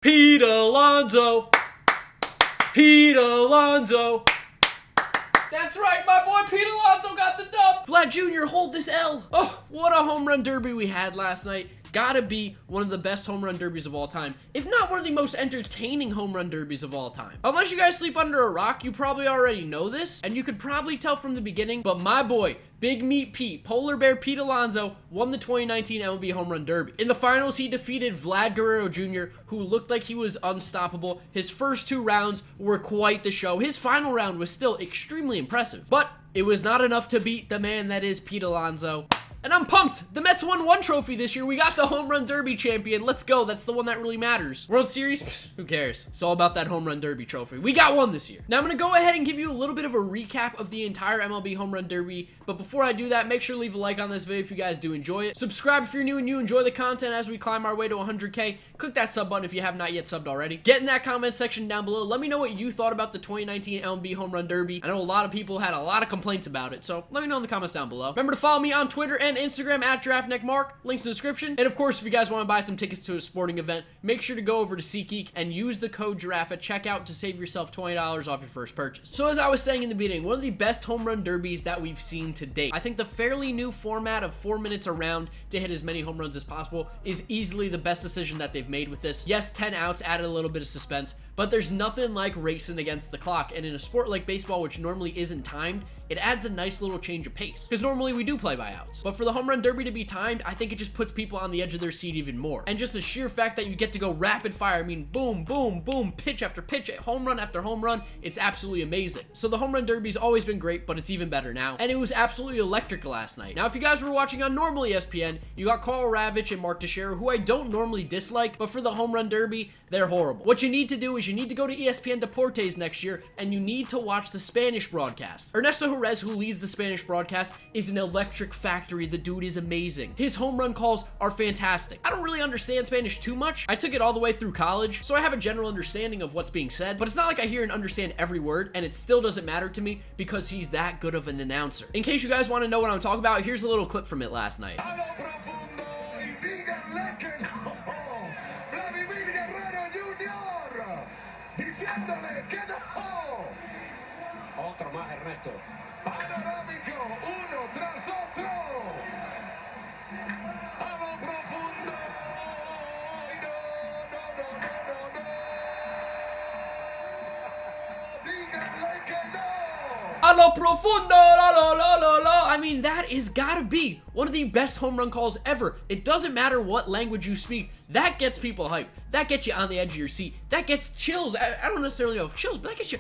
Pete Alonso. Pete Alonso. That's right, my boy Pete Alonso got the dub. Vlad Jr., hold this L. Oh, what a home run derby we had last night. Gotta be one of the best home run derbies of all time, if not one of the most entertaining home run derbies of all time. Unless you guys sleep under a rock, you probably already know this, and you could probably tell from the beginning, but my boy, Big Meat Pete, Polar Bear Pete Alonso, won the 2019 MLB Home Run Derby. In the finals, he defeated Vlad Guerrero Jr., who looked like he was unstoppable. His first two rounds were quite the show. His final round was still extremely impressive, but it was not enough to beat the man that is Pete Alonso. And I'm pumped. The Mets won one trophy this year. We got the Home Run Derby champion. Let's go. That's the one that really matters. World Series? Pfft, who cares? It's all about that Home Run Derby trophy. We got one this year. Now I'm going to go ahead and give you a little bit of a recap of the entire MLB Home Run Derby. But before I do that, make sure to leave a like on this video if you guys do enjoy it. Subscribe if you're new and you enjoy the content as we climb our way to 100K. Click that sub button if you have not yet subbed already. Get in that comment section down below. Let me know what you thought about the 2019 MLB Home Run Derby. I know a lot of people had a lot of complaints about it, so let me know in the comments down below. Remember to follow me on Twitter and Instagram at GiraffeNeckMarc, links in the description. And of course, if you guys want to buy some tickets to a sporting event, make sure to go over to SeatGeek and use the code Giraffe at checkout to save yourself $20 off your first purchase. So as I was saying in the beginning, one of the best home run derbies that we've seen to date. I think the fairly new format of 4 minutes a round to hit as many home runs as possible is easily the best decision that they've made with this. Yes, 10 outs added a little bit of suspense, but there's nothing like racing against the clock. And in a sport like baseball, which normally isn't timed, it adds a nice little change of pace. Because normally we do play by outs. But for the home run derby to be timed, I think it just puts people on the edge of their seat even more. And just the sheer fact that you get to go rapid fire, I mean, boom, boom, boom, pitch after pitch, home run after home run, it's absolutely amazing. So the home run derby's always been great, but it's even better now. And it was absolutely electric last night. Now, if you guys were watching on normal ESPN, you got Carl Ravitch and Mark Teixeira, who I don't normally dislike, but for the home run derby, they're horrible. What you need to do is you need to go to ESPN Deportes next year, and you need to watch the Spanish broadcast. Ernesto Jerez, who leads the Spanish broadcast, is an electric factory. The dude is amazing. His home run calls are fantastic. I don't really understand Spanish too much. I took it all the way through college, so I have a general understanding of what's being said, but it's not like I hear and understand every word, and it still doesn't matter to me because he's that good of an announcer. In case you guys want to know what I'm talking about, here's a little clip from it last night. Otro más, Ernesto. Panorámico, uno tras otro. A lo profundo. No. Díganle que no. A lo profundo, la, la, la, la, la. I mean, that is gotta be one of the best home run calls ever. It doesn't matter what language you speak. That gets people hyped. That gets you on the edge of your seat. That gets chills. I don't necessarily know if chills, but that gets you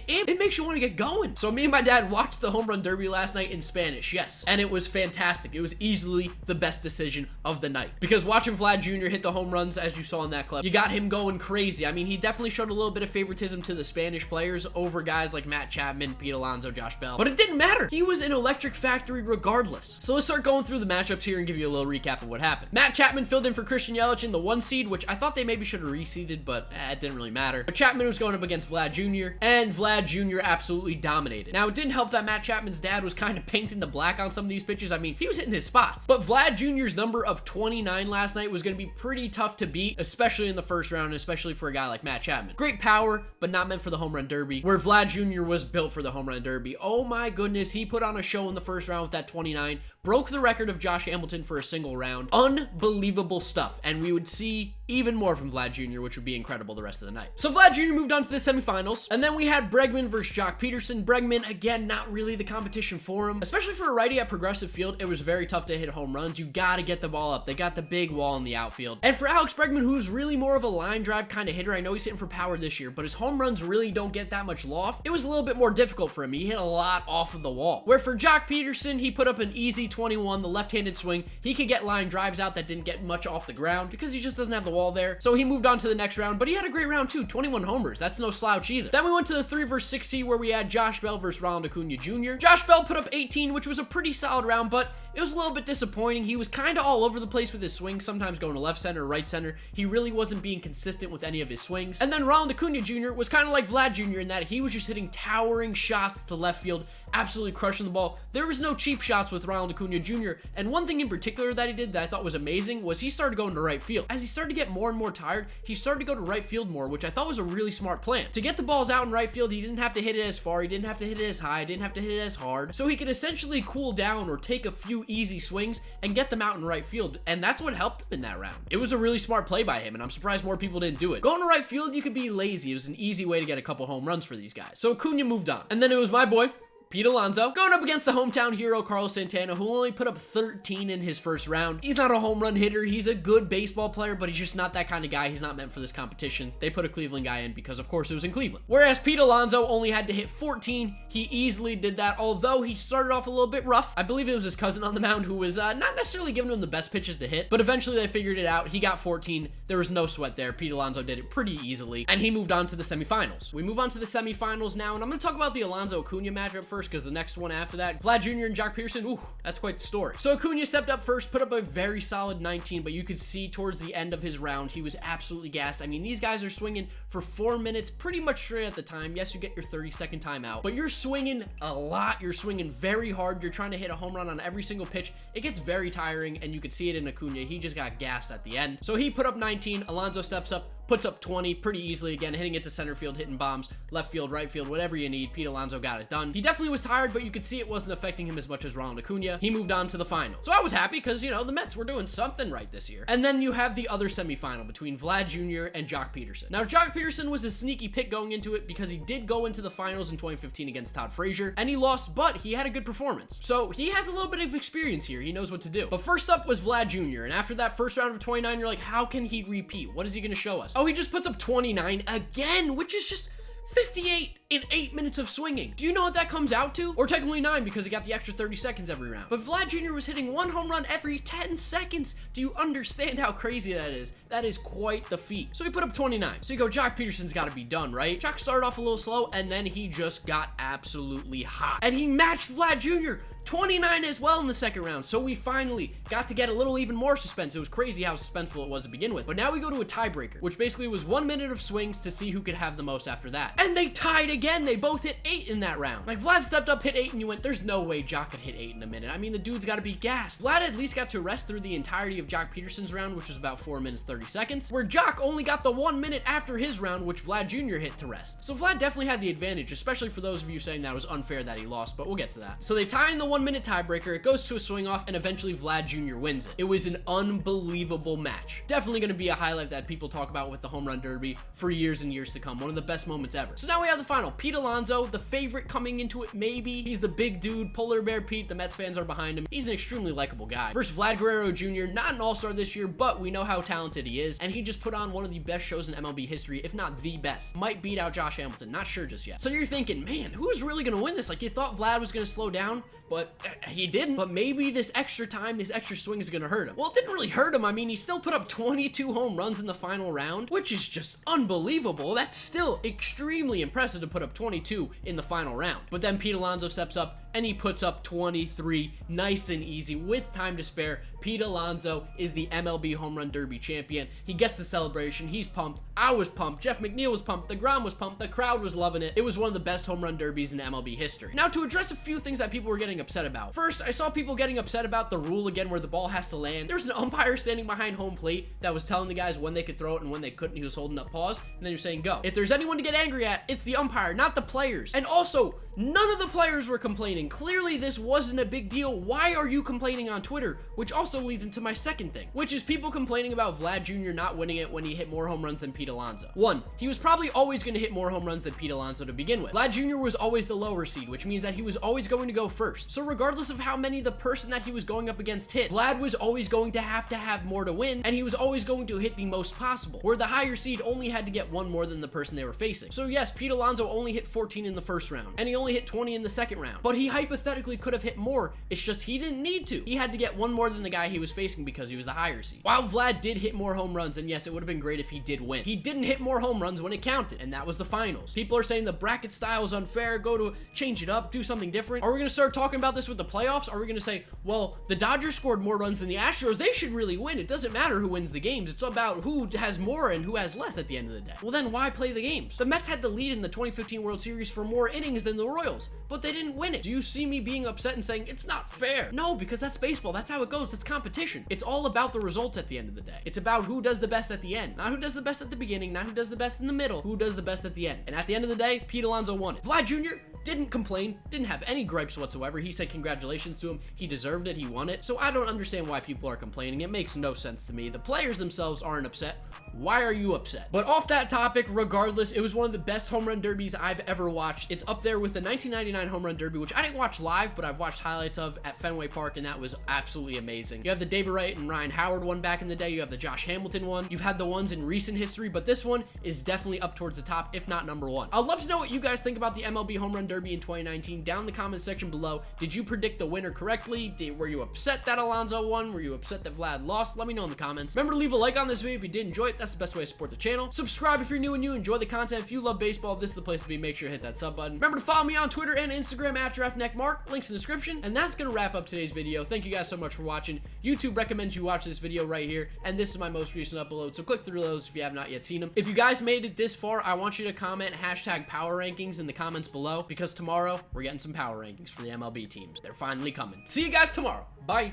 in. It makes you want to get going. So me and my dad watched the home run derby last night in Spanish, yes. And it was fantastic. It was easily the best decision of the night. Because watching Vlad Jr. hit the home runs, as you saw in that clip, you got him going crazy. I mean, he definitely showed a little bit of favoritism to the Spanish players over guys like Matt Chapman, Pete Alonso, Josh Bell. But it didn't matter. He was an electric factory regardless. So let's start going through the matchups here and give you a little recap of what happened. Matt Chapman filled in for Christian Yelich in the 1 seed, which I thought they maybe should have reseeded, but it didn't really matter. But Chapman was going up against Vlad Jr., and Vlad Jr. absolutely dominated. Now, it didn't help that Matt Chapman's dad was kind of painting the black on some of these pitches. I mean, he was hitting his spots. But Vlad Jr.'s number of 29 last night was going to be pretty tough to beat, especially in the first round, and especially for a guy like Matt Chapman. Great power, but not meant for the home run derby, where Vlad Jr. was built for the home run derby. Oh my goodness, he put on a show in the first round with that 29, broke the record of Josh Hamilton for a single round. Unbelievable stuff, and we would see even more from Vlad Jr., which would be incredible the rest of the night. So Vlad Jr. moved on to the semifinals, and then we had Bregman versus Jock Peterson. Bregman, again, not really the competition for him. Especially for a righty at Progressive Field, it was very tough to hit home runs. You gotta get the ball up. They got the big wall in the outfield. And for Alex Bregman, who's really more of a line drive kind of hitter, I know he's hitting for power this year, but his home runs really don't get that much loft. It was a little bit more difficult for him. He hit a lot off of the wall. Where for Jock Peterson, he put up an easy 21, the left-handed swing. He could get line drives out that didn't get much off the ground because he just doesn't have the wall there. So he moved on to the next round, but he had a great round too, 21 homers. That's no slouch either. Then we went to the 3 versus 6 seed where we had Josh Bell versus Ronald Acuna Jr. Josh Bell put up 18, which was a pretty solid round, but It was a little bit disappointing. He was kind of all over the place with his swings, sometimes going to left center or right center. He really wasn't being consistent with any of his swings. And then Ronald Acuna Jr. was kind of like Vlad Jr. in that he was just hitting towering shots to left field, absolutely crushing the ball. There was no cheap shots with Ronald Acuna Jr. And one thing in particular that he did that I thought was amazing was he started going to right field. As he started to get more and more tired, he started to go to right field more, which I thought was a really smart plan. To get the balls out in right field, he didn't have to hit it as far, he didn't have to hit it as high, didn't have to hit it as hard. So he could essentially cool down or take a few easy swings and get them out in right field. And that's what helped him in that round. It was a really smart play by him, and I'm surprised more people didn't do it. Going to right field, you could be lazy. It was an easy way to get a couple home runs for these guys. So Acuna moved on. And then it was my boy, Pete Alonso, going up against the hometown hero Carlos Santana, who only put up 13 in his first round. He's not a home run hitter. He's a good baseball player, but he's just not that kind of guy. He's not meant for this competition. They put a Cleveland guy in because, of course, it was in Cleveland. Whereas Pete Alonso only had to hit 14. He easily did that, although he started off a little bit rough. I believe it was his cousin on the mound who was not necessarily giving him the best pitches to hit, but eventually they figured it out. He got 14. There was no sweat there. Pete Alonso did it pretty easily, and he moved on to the semifinals. We move on to the semifinals now, and I'm going to talk about the Alonso-Acuna matchup first because the next one after that, Vlad Jr. and Joc Pederson, ooh, that's quite the story. So Acuna stepped up first, put up a very solid 19, but you could see towards the end of his round, he was absolutely gassed. I mean, these guys are swinging for 4 minutes, pretty much straight at the time. Yes, you get your 30-second timeout, but you're swinging a lot. You're swinging very hard. You're trying to hit a home run on every single pitch. It gets very tiring, and you could see it in Acuna. He just got gassed at the end. So he put up 19. Alonso steps up, puts up 20 pretty easily again, hitting it to center field, hitting bombs, left field, right field, whatever you need. Pete Alonso got it done. He definitely was tired, but you could see it wasn't affecting him as much as Ronald Acuna. He moved on to the final. So I was happy because, you know, the Mets were doing something right this year. And then you have the other semifinal between Vlad Jr. and Joc Pederson. Now, Joc Pederson was a sneaky pick going into it because he did go into the finals in 2015 against Todd Frazier, and he lost, but he had a good performance. So he has a little bit of experience here. He knows what to do. But first up was Vlad Jr., and after that first round of 29, you're like, how can he repeat? What is he going to show us? Oh, he just puts up 29 again, which is just 58 in 8 minutes of swinging. Do you know what that comes out to? Or technically 9 because he got the extra 30 seconds every round. But Vlad Jr. was hitting 1 home run every 10 seconds. Do you understand how crazy that is? That is quite the feat. So he put up 29. So you go, Joc Pederson's got to be done, right? Joc started off a little slow, and then he just got absolutely hot. And he matched Vlad Jr. 29 as well in the second round. So we finally got to get a little even more suspense. It was crazy how suspenseful it was to begin with. But now we go to a tiebreaker, which basically was 1 minute of swings to see who could have the most after that. And they tied again. They both hit 8 in that round. Like, Vlad stepped up, hit 8, and you went, there's no way Joc could hit 8 in a minute. I mean, the dude's got to be gassed. Vlad at least got to rest through the entirety of Joc Pederson's round, which was about 4 minutes, 30 seconds, where Joc only got the 1 minute after his round, which Vlad Jr. hit to rest. So Vlad definitely had the advantage, especially for those of you saying that it was unfair that he lost, but we'll get to that. So they tie in the 1 minute tiebreaker. It goes to a swing off, and eventually Vlad Jr. wins it. It was an unbelievable match. Definitely going to be a highlight that people talk about with the home run derby for years and years to come. One of the best moments ever. So now we have the final. Pete Alonso, the favorite coming into it, maybe. He's the big dude, Polar Bear Pete. The Mets fans are behind him. He's an extremely likable guy. Versus Vlad Guerrero Jr., not an all-star this year, but we know how talented he is, and he just put on one of the best shows in MLB history, if not the best. Might beat out Josh Hamilton. Not sure just yet. So you're thinking, man, who's really going to win this? Like, you thought Vlad was going to slow down, but he didn't. But maybe this extra time, this extra swing is going to hurt him. Well, it didn't really hurt him. I mean, he still put up 22 home runs in the final round, which is just unbelievable. That's still extremely impressive to put up 22 in the final round. But then Pete Alonso steps up and he puts up 23, nice and easy with time to spare. Pete Alonso is the MLB Home Run Derby champion. He gets the celebration. He's pumped. I was pumped. Jeff McNeil was pumped. DeGrom was pumped. The crowd was loving it. It was one of the best home run derbies in MLB history. Now, to address a few things that people were getting upset about. First, I saw people getting upset about the rule again where the ball has to land. There was an umpire standing behind home plate that was telling the guys when they could throw it and when they couldn't. He was holding up pause, and then you're saying go. If there's anyone to get angry at, it's the umpire, not the players. And also, none of the players were complaining. Clearly, this wasn't a big deal. Why are you complaining on Twitter? Which also leads into my second thing, which is people complaining about Vlad Jr. not winning it when he hit more home runs than Pete Alonso. One, he was probably always going to hit more home runs than Pete Alonso to begin with. Vlad Jr. was always the lower seed, which means that he was always going to go first. So regardless of how many the person that he was going up against hit, Vlad was always going to have more to win, and he was always going to hit the most possible, where the higher seed only had to get one more than the person they were facing. So yes, Pete Alonso only hit 14 in the first round, and he only hit 20 in the second round, but he he hypothetically could have hit more. It's just he didn't need to. He had to get one more than the guy he was facing because he was the higher seed. While Vlad did hit more home runs, and yes, it would have been great if he did win, he didn't hit more home runs when it counted, and that was the finals. People are saying the bracket style is unfair, go to change it up, do something different. Are we gonna start talking about this with the playoffs? Are we gonna say, well, the Dodgers scored more runs than the Astros, they should really win. It doesn't matter who wins the games, it's about who has more and who has less at the end of the day. Well, then why play the games? The Mets had the lead in the 2015 World Series for more innings than the Royals, but they didn't win it. Do you see me being upset and saying it's not fair? No, because that's baseball. That's how it goes. It's competition. It's all about the results at the end of the day. It's about who does the best at the end, not who does the best at the beginning, not who does the best in the middle, who does the best at the end. And at the end of the day, Pete Alonso won it. Vlad Jr. didn't complain, didn't have any gripes whatsoever. He said congratulations to him. He deserved it. He won it. So I don't understand why people are complaining. It makes no sense to me. The players themselves aren't upset. Why are you upset? But off that topic, regardless, it was one of the best home run derbies I've ever watched. It's up there with the 1999 home run derby, which I didn't watch live, but I've watched highlights of at Fenway Park, and that was absolutely amazing. You have the David Wright and Ryan Howard one back in the day. You have the Josh Hamilton one. You've had the ones in recent history, but this one is definitely up towards the top, if not number one. I'd love to know what you guys think about the MLB home run derby in 2019 down in the comment section below. Did you predict the winner correctly? Were you upset that Alonso won? Were you upset that Vlad lost? Let me know in the comments. Remember to leave a like on this video if you did enjoy it. That's the best way to support the channel. Subscribe if you're new and you enjoy the content. If you love baseball, this is the place to be. Make sure to hit that sub button. Remember to follow me on Twitter and Instagram at GiraffeNeckMarc. Links in the description. And that's going to wrap up today's video. Thank you guys so much for watching. YouTube recommends you watch this video right here. And this is my most recent upload, so click through those if you have not yet seen them. If you guys made it this far, I want you to comment hashtag power rankings in the comments below, because tomorrow we're getting some power rankings for the MLB teams. They're finally coming. See you guys tomorrow. Bye.